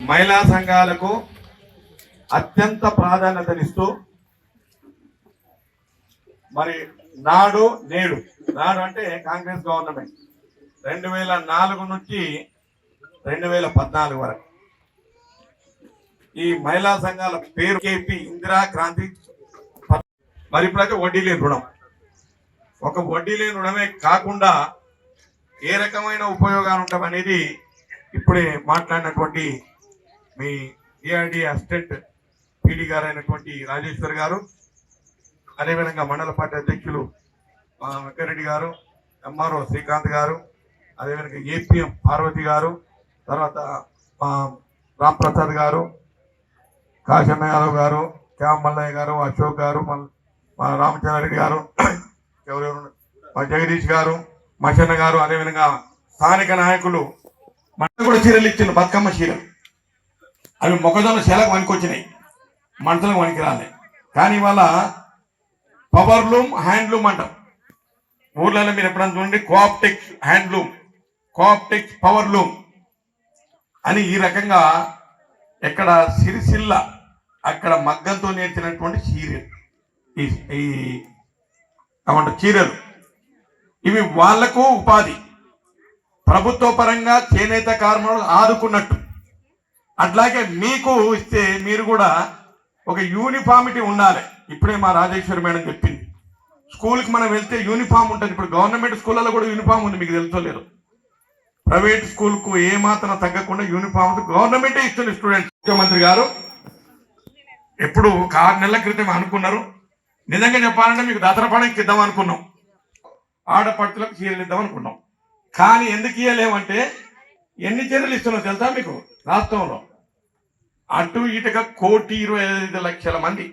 మహిళా సంఘాలకు అత్యంత ప్రాధాన్యతనిస్తూ మరి నాడు నేడు అంటే కాంగ్రెస్ గవర్నమెంట్ 2004 నుంచి 2014 వరకు ఈ మహిళా సంఘాల పేరు కేపీ ఇందిరా క్రాంతి. మరి ఇప్పుడైతే వడ్డీ లేని రుణం, ఒక వడ్డీ లేని రుణమే కాకుండా ఏ రకమైన ఉపయోగాలు ఉంటామనేది ఇప్పుడే మాట్లాడినటువంటి మీ ఏఆర్డి అసిస్టెంట్ పీడీ గారు అయినటువంటి రాజేశ్వర్ గారు, అదేవిధంగా మండల పార్టీ అధ్యక్షులు వెంకరెడ్డి గారు, ఎంఆర్ఓ శ్రీకాంత్ గారు, అదేవిధంగా ఏపీఎం పార్వతి గారు, తర్వాత రాంప్రసాద్ గారు, కాశన్న యాదవ్ గారు, క్యామ్ మల్లయ్య గారు, అశోక్ గారు, మా రామచంద్రారెడ్డి గారు, ఎవరెవరు మా జగదీష్ గారు, మషన్న గారు, అదేవిధంగా స్థానిక నాయకులు మనకు కూడా చీరలు ఇచ్చిన బతుకమ్మ చీరలు. అవి మొక్కజొన్న శీలకు వనికొచ్చినాయి, మనుషులకు వనికి రాలే. కానీ ఇవాళ పవర్లూమ్ హ్యాండ్లూమ్ అంటాం. ఊర్లలో మీరు ఎప్పుడైనా చూడండి కోఆప్టెక్స్ హ్యాండ్లూమ్, కోఆప్టెక్స్ పవర్లూమ్ అని ఈ రకంగా ఎక్కడ సిరిసిల్ల అక్కడ మగ్గంతో నేర్చినటువంటి చీరలు ఇవి వాళ్లకు ఉపాధి. ప్రభుత్వ పరంగా చేనేత కార్మికులు ఆదుకున్నట్టు అట్లాగే మీకు ఇస్తే మీరు కూడా ఒక యూనిఫామిటీ ఉండాలి. ఇప్పుడే మా రాజేశ్వరి మేడం చెప్పింది, స్కూల్కి మనం వెళ్తే యూనిఫామ్ ఉంటుంది. ఇప్పుడు గవర్నమెంట్ స్కూళ్ళలో కూడా యూనిఫామ్ ఉంది, మీకు తెలుసోలేదు. ప్రైవేట్ స్కూల్కు ఏమాత్రం తగ్గకుండా యూనిఫామ్ గవర్నమెంటే ఇస్తుంది స్టూడెంట్స్. ముఖ్యమంత్రి గారు ఎప్పుడు 6 నెలల క్రితం అనుకున్నారు, నిజంగా చెప్పాలంటే మీకు దసరా పండుగకి ఇద్దాం అనుకున్నాం, ఆడపడుచులకు చీరలు ఇద్దాం అనుకున్నాం. కానీ ఎందుకు ఇవ్వలేమంటే ఎన్ని చీరలు ఇస్తున్నావు తెలుసా మీకు? రాష్ట్రంలో అటు ఇటుగా 1,25,00,000 మంది,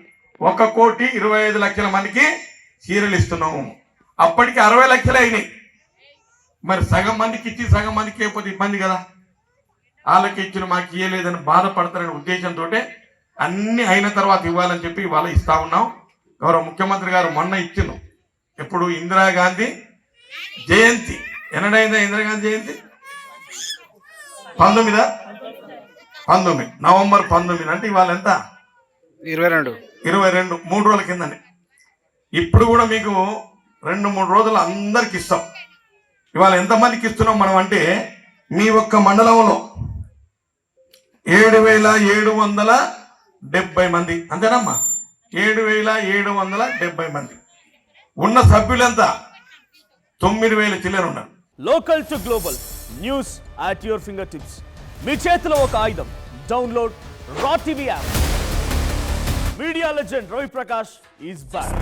1,25,00,000 మందికి చీరలు ఇస్తున్నాము. అప్పటికి 60 లక్షలే అయినాయి. మరి సగం మందికి ఇచ్చి సగం మందికి ఇవ్వకపోతే ఇబ్బంది కదా. వాళ్ళకి ఇచ్చిన మాకు ఇవ్వలేదని బాధపడతారనే ఉద్దేశంతో అన్ని అయిన తర్వాత ఇవ్వాలని చెప్పి ఇవాళ ఇస్తా ఉన్నాం. గౌరవ ముఖ్యమంత్రి గారు మొన్న ఇచ్చిన ఎప్పుడు ఇందిరాగాంధీ జయంతి ఎన్నడైందా? ఇందిరాగాంధీ జయంతి 19 నవంబర్ 19 అంటే ఇవాళ ఎంత? 22 3 రోజుల కిందని. ఇప్పుడు కూడా మీకు 2-3 రోజులు అందరికి ఇస్తాం. ఇవాళ ఎంతమందికి ఇస్తున్నాం మనం అంటే మీ ఒక్క మండలంలో 7,770 మంది, అంతేనమ్మా? 7,770 మంది ఉన్న సభ్యులంతా 9,000 చిల్లర ఉన్నారు. Local to global news at your finger tips. మీ చేతిలో ఒక ఆయుధం. Download raw TV app. Media legend Ravi Prakash is back.